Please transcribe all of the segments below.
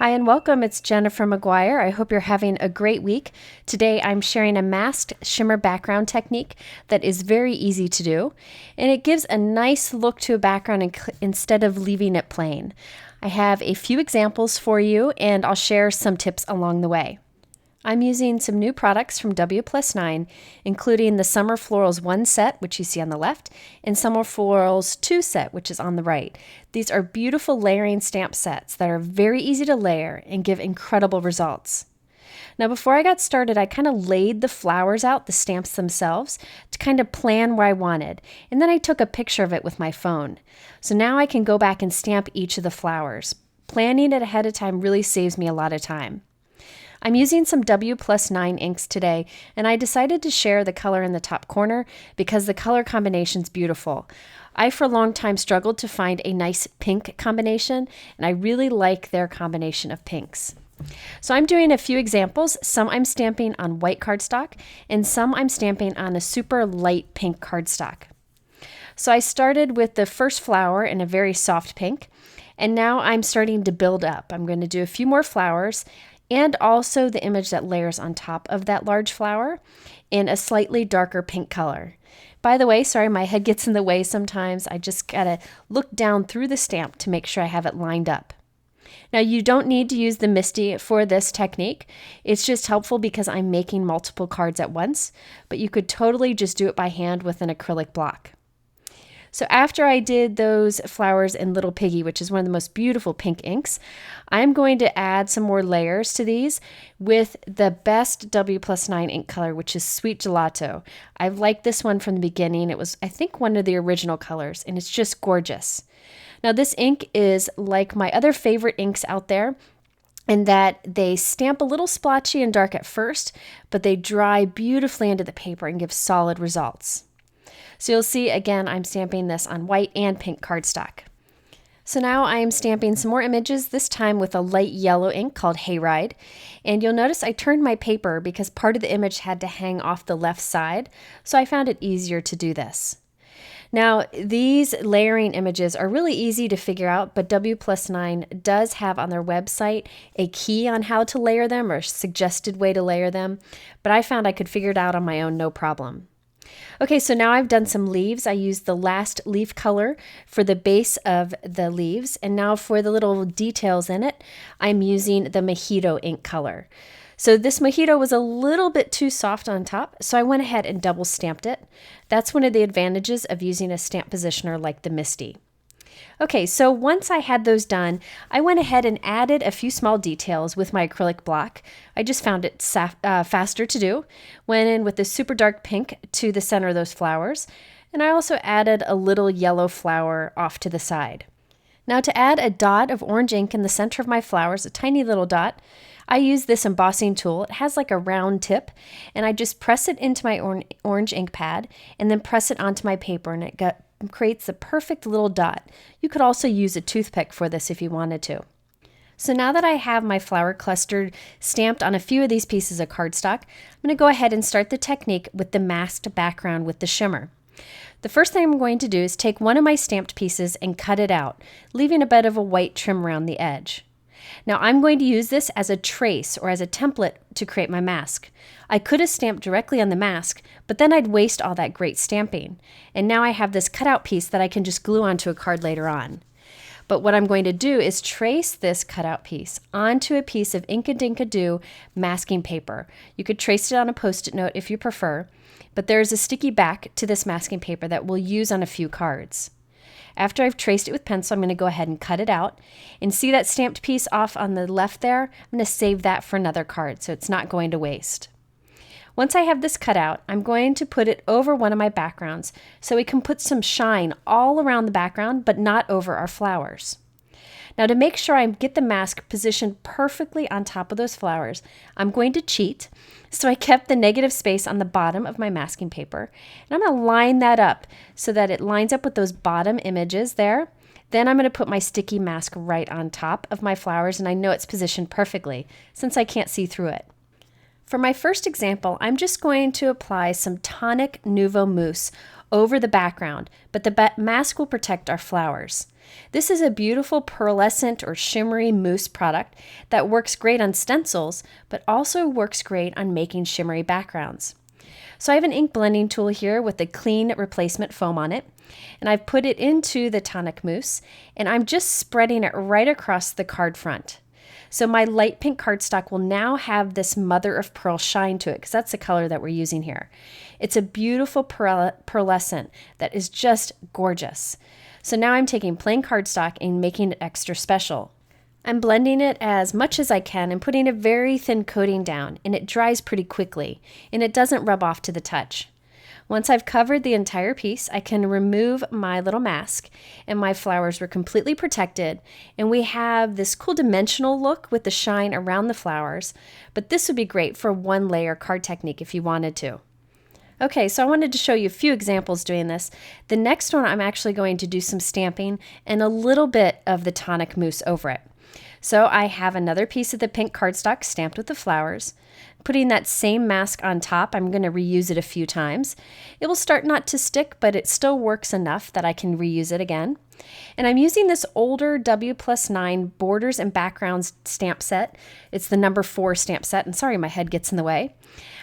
Hi and welcome, it's Jennifer McGuire. I hope you're having a great week. Today I'm sharing a masked shimmer background technique that is very easy to do, and it gives a nice look to a background instead of leaving it plain. I have a few examples for you and I'll share some tips along the way. I'm using some new products from wplus, including the Summer Florals 1 set, which you see on the left, and Summer Florals 2 set, which is on the right. These are beautiful layering stamp sets that are very easy to layer and give incredible results. Now, before I got started, I kind of laid the flowers out, the stamps themselves, to kind of plan where I wanted, and then I took a picture of it with my phone. So now I can go back and stamp each of the flowers. Planning it ahead of time really saves me a lot of time. I'm using some wplus inks today, and I decided to share the color in the top corner because the color combination is beautiful. I, for a long time, struggled to find a nice pink combination, and I really like their combination of pinks. So I'm doing a few examples. Some I'm stamping on white cardstock, and some I'm stamping on a super light pink cardstock. So I started with the first flower in a very soft pink, and now I'm starting to build up. I'm going to do a few more flowers, and also the image that layers on top of that large flower in a slightly darker pink color. By the way, sorry, my head gets in the way sometimes. I just gotta look down through the stamp to make sure I have it lined up. Now, you don't need to use the MISTI for this technique. It's just helpful because I'm making multiple cards at once, but you could totally just do it by hand with an acrylic block. So after I did those flowers in Little Piggy, which is one of the most beautiful pink inks, I'm going to add some more layers to these with the best wplus ink color, which is Sweet Gelato. I've liked this one from the beginning. It was, I think, one of the original colors, and it's just gorgeous. Now, this ink is like my other favorite inks out there, in that they stamp a little splotchy and dark at first, but they dry beautifully into the paper and give solid results. So you'll see, again, I'm stamping this on white and pink cardstock. So now I'm stamping some more images, this time with a light yellow ink called Hayride. And you'll notice I turned my paper because part of the image had to hang off the left side, so I found it easier to do this. Now, these layering images are really easy to figure out, but wplus does have on their website a key on how to layer them or a suggested way to layer them, but I found I could figure it out on my own no problem. Okay, so now I've done some leaves. I used the last leaf color for the base of the leaves, and now for the little details in it, I'm using the Mojito ink color. So this Mojito was a little bit too soft on top, so I went ahead and double stamped it. That's one of the advantages of using a stamp positioner like the MISTI. Okay, so once I had those done, I went ahead and added a few small details with my acrylic block. I just found it faster to do. Went in with the super dark pink to the center of those flowers, and I also added a little yellow flower off to the side. Now, to add a dot of orange ink in the center of my flowers, a tiny little dot, I use this embossing tool. It has like a round tip, and I just press it into my orange ink pad and then press it onto my paper, and it creates a perfect little dot. You could also use a toothpick for this if you wanted to. So now that I have my flower cluster stamped on a few of these pieces of cardstock, I'm going to go ahead and start the technique with the masked background with the shimmer. The first thing I'm going to do is take one of my stamped pieces and cut it out, leaving a bit of a white trim around the edge. Now I'm going to use this as a trace or as a template to create my mask. I could have stamped directly on the mask, but then I'd waste all that great stamping. And now I have this cutout piece that I can just glue onto a card later on. But what I'm going to do is trace this cutout piece onto a piece of Ink-a-Dink-a-Doo masking paper. You could trace it on a Post-it note if you prefer, but there is a sticky back to this masking paper that we'll use on a few cards. After I've traced it with pencil, I'm going to go ahead and cut it out. And see that stamped piece off on the left there? I'm going to save that for another card so it's not going to waste. Once I have this cut out, I'm going to put it over one of my backgrounds so we can put some shine all around the background but not over our flowers. Now, to make sure I get the mask positioned perfectly on top of those flowers, I'm going to cheat. So I kept the negative space on the bottom of my masking paper, and I'm going to line that up so that it lines up with those bottom images there. Then I'm going to put my sticky mask right on top of my flowers, and I know it's positioned perfectly since I can't see through it. For my first example, I'm just going to apply some Tonic Nouveau Mousse over the background, but the mask will protect our flowers. This is a beautiful pearlescent or shimmery mousse product that works great on stencils, but also works great on making shimmery backgrounds. So I have an ink blending tool here with a clean replacement foam on it, and I've put it into the tonic mousse, and I'm just spreading it right across the card front. So my light pink cardstock will now have this mother of pearl shine to it, because that's the color that we're using here. It's a beautiful pearlescent that is just gorgeous. So now I'm taking plain cardstock and making it extra special. I'm blending it as much as I can and putting a very thin coating down, and it dries pretty quickly, and it doesn't rub off to the touch. Once I've covered the entire piece, I can remove my little mask, and my flowers were completely protected, and we have this cool dimensional look with the shine around the flowers, but this would be great for one layer card technique if you wanted to. Okay, so I wanted to show you a few examples doing this. The next one I'm actually going to do some stamping and a little bit of the tonic mousse over it. So I have another piece of the pink cardstock stamped with the flowers. Putting that same mask on top, I'm going to reuse it a few times. It will start not to stick, but it still works enough that I can reuse it again. And I'm using this older wplus borders and backgrounds stamp set. It's the number 4 stamp set, and sorry, my head gets in the way.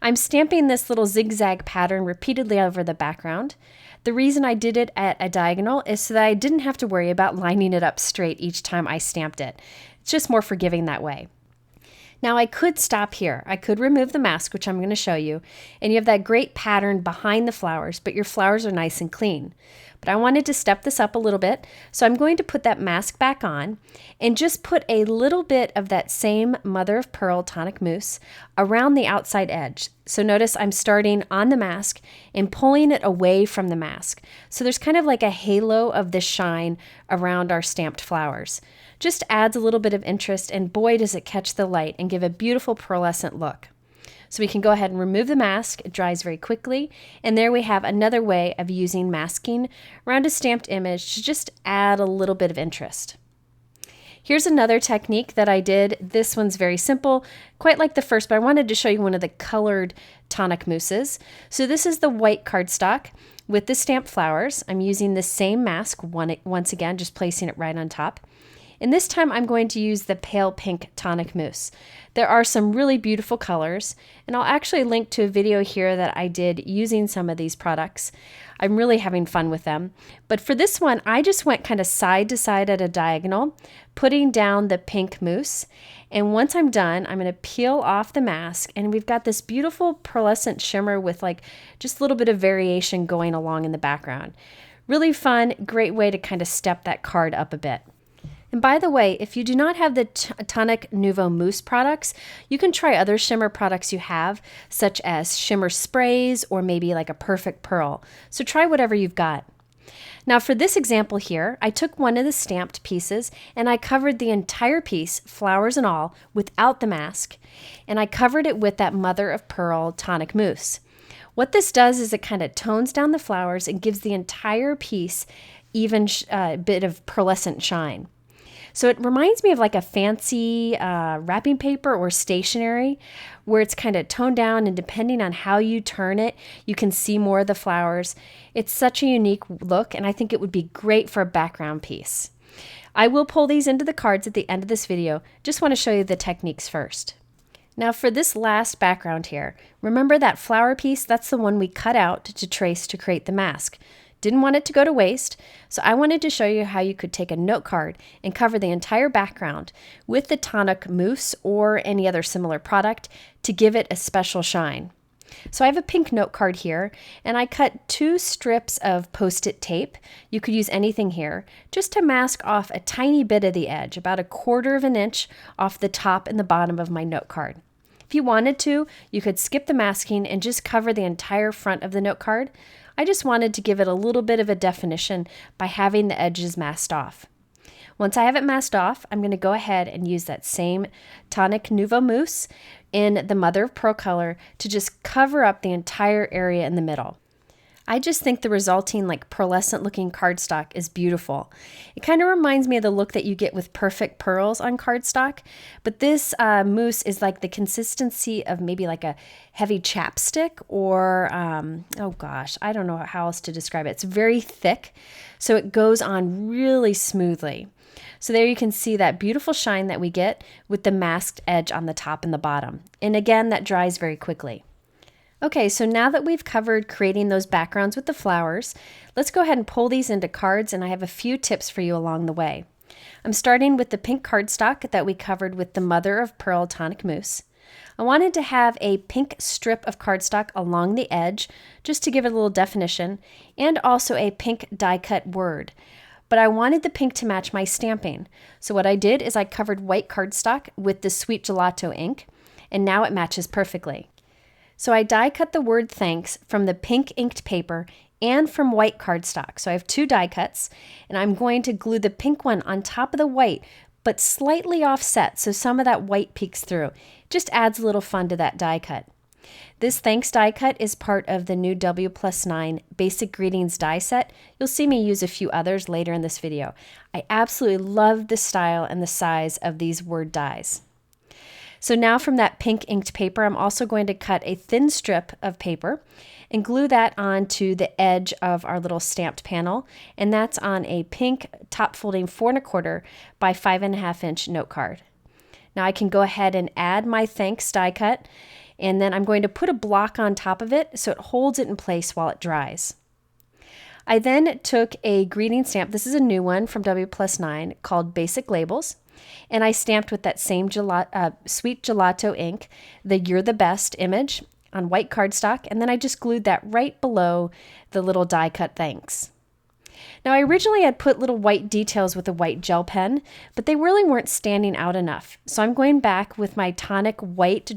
I'm stamping this little zigzag pattern repeatedly over the background. The reason I did it at a diagonal is so that I didn't have to worry about lining it up straight each time I stamped it. It's just more forgiving that way. Now I could stop here. I could remove the mask, which I'm going to show you, and you have that great pattern behind the flowers, but your flowers are nice and clean. But I wanted to step this up a little bit, so I'm going to put that mask back on and just put a little bit of that same mother of pearl tonic mousse around the outside edge. So notice I'm starting on the mask and pulling it away from the mask. So there's kind of like a halo of the shine around our stamped flowers. Just adds a little bit of interest, and boy does it catch the light and give a beautiful pearlescent look. So we can go ahead and remove the mask. It dries very quickly, and there we have another way of using masking around a stamped image to just add a little bit of interest. Here's another technique that I did. This one's very simple, quite like the first, but I wanted to show you one of the colored tonic mousses. So this is the white cardstock with the stamped flowers. I'm using the same mask once again, just placing it right on top. And this time I'm going to use the pale pink tonic mousse. There are some really beautiful colors, and I'll actually link to a video here that I did using some of these products. I'm really having fun with them. But for this one, I just went kind of side to side at a diagonal, putting down the pink mousse. And once I'm done, I'm going to peel off the mask, and we've got this beautiful pearlescent shimmer with like just a little bit of variation going along in the background. Really fun, great way to kind of step that card up a bit. And by the way, if you do not have the Tonic Nouveau Mousse products, you can try other shimmer products you have, such as shimmer sprays or maybe like a perfect pearl. So try whatever you've got. Now for this example here, I took one of the stamped pieces and I covered the entire piece, flowers and all, without the mask, and I covered it with that mother of pearl tonic mousse. What this does is it kind of tones down the flowers and gives the entire piece even bit of pearlescent shine. So it reminds me of like a fancy wrapping paper or stationery where it's kind of toned down, and depending on how you turn it, you can see more of the flowers. It's such a unique look, and I think it would be great for a background piece. I will pull these into the cards at the end of this video. Just want to show you the techniques first. Now for this last background here, remember that flower piece? That's the one we cut out to trace to create the mask. Didn't want it to go to waste, so I wanted to show you how you could take a note card and cover the entire background with the tonic mousse or any other similar product to give it a special shine. So I have a pink note card here, and I cut 2 strips of Post-it tape. You could use anything here, just to mask off a tiny bit of the edge, about 1/4 of an inch off the top and the bottom of my note card. If you wanted to, you could skip the masking and just cover the entire front of the note card. I just wanted to give it a little bit of a definition by having the edges masked off. Once I have it masked off, I'm going to go ahead and use that same Tonic Nouveau Mousse in the mother of pearl color to just cover up the entire area in the middle. I just think the resulting like pearlescent looking cardstock is beautiful. It kind of reminds me of the look that you get with perfect pearls on cardstock, but this mousse is like the consistency of maybe like a heavy chapstick or, oh gosh, I don't know how else to describe it. It's very thick, so it goes on really smoothly. So there you can see that beautiful shine that we get with the masked edge on the top and the bottom. And again, that dries very quickly. Okay, so now that we've covered creating those backgrounds with the flowers, let's go ahead and pull these into cards, and I have a few tips for you along the way. I'm starting with the pink cardstock that we covered with the Mother of Pearl Tonic Mousse. I wanted to have a pink strip of cardstock along the edge, just to give it a little definition, and also a pink die-cut word. But I wanted the pink to match my stamping. So what I did is I covered white cardstock with the Sweet Gelato ink, and now it matches perfectly. So I die cut the word thanks from the pink inked paper and from white cardstock. So I have two die cuts, and I'm going to glue the pink one on top of the white, but slightly offset so some of that white peeks through. It just adds a little fun to that die cut. This thanks die cut is part of the new wplus Basic Greetings die set. You'll see me use a few others later in this video. I absolutely love the style and the size of these word dies. So now from that pink inked paper, I'm also going to cut a thin strip of paper and glue that onto the edge of our little stamped panel. And that's on a pink top folding 4 1/4 by 5 1/2 inch note card. Now I can go ahead and add my thanks die cut, and then I'm going to put a block on top of it so it holds it in place while it dries. I then took a greeting stamp. This is a new one from wplus called Basic Labels. And I stamped with that same Sweet Gelato ink, the You're the Best image on white cardstock, and then I just glued that right below the little die cut thanks. Now I originally had put little white details with a white gel pen, but they really weren't standing out enough. So I'm going back with my tonic white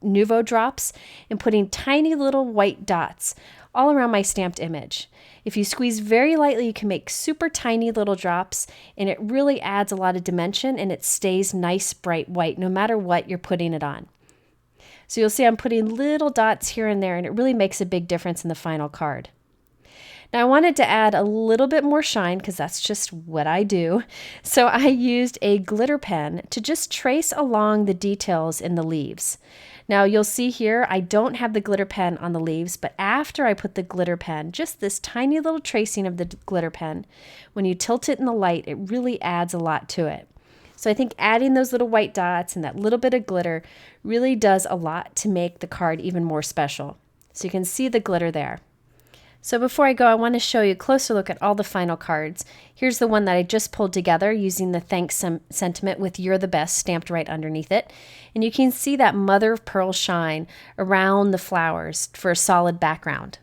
Nuvo drops and putting tiny little white dots all around my stamped image. If you squeeze very lightly, you can make super tiny little drops, and it really adds a lot of dimension, and it stays nice bright white no matter what you're putting it on. So you'll see I'm putting little dots here and there, and it really makes a big difference in the final card. Now I wanted to add a little bit more shine because that's just what I do. So I used a glitter pen to just trace along the details in the leaves. Now you'll see here I don't have the glitter pen on the leaves, but after I put the glitter pen, just this tiny little tracing of the glitter pen, when you tilt it in the light, it really adds a lot to it. So I think adding those little white dots and that little bit of glitter really does a lot to make the card even more special. So you can see the glitter there. So before I go, I want to show you a closer look at all the final cards. Here's the one that I just pulled together using the thanks sentiment with You're the Best stamped right underneath it. And you can see that mother of pearl shine around the flowers for a solid background.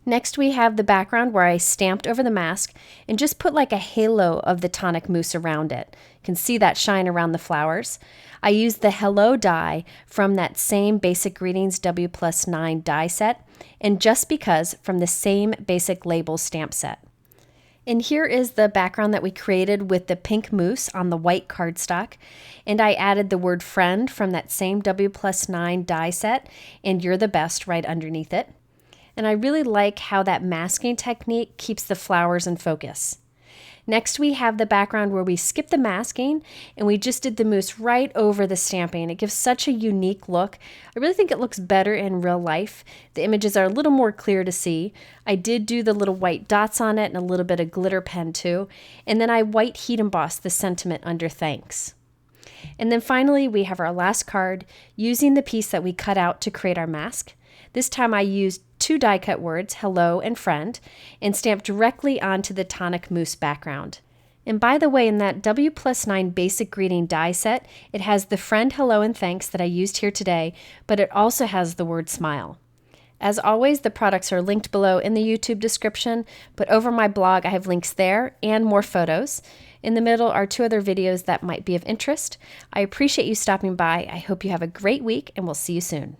Next we have the background where I stamped over the mask and just put like a halo of the tonic mousse around it. You can see that shine around the flowers. I used the Hello die from that same Basic Greetings wplus die set, and Just Because from the same Basic Labels stamp set. And here is the background that we created with the pink mousse on the white cardstock, and I added the word friend from that same wplus die set and You're the Best right underneath it. And I really like how that masking technique keeps the flowers in focus. Next we have the background where we skip the masking and we just did the mousse right over the stamping. It gives such a unique look. I really think it looks better in real life. The images are a little more clear to see. I did do the little white dots on it and a little bit of glitter pen too. And then I white heat embossed the sentiment under thanks. And then finally we have our last card using the piece that we cut out to create our mask. This time I used two die cut words, hello and friend, and stamped directly onto the tonic mousse background. And by the way, in that wplus Basic Greeting die set, it has the friend, hello, and thanks that I used here today, but it also has the word smile. As always, the products are linked below in the YouTube description, but over my blog I have links there and more photos. In the middle are 2 other videos that might be of interest. I appreciate you stopping by. I hope you have a great week, and we'll see you soon.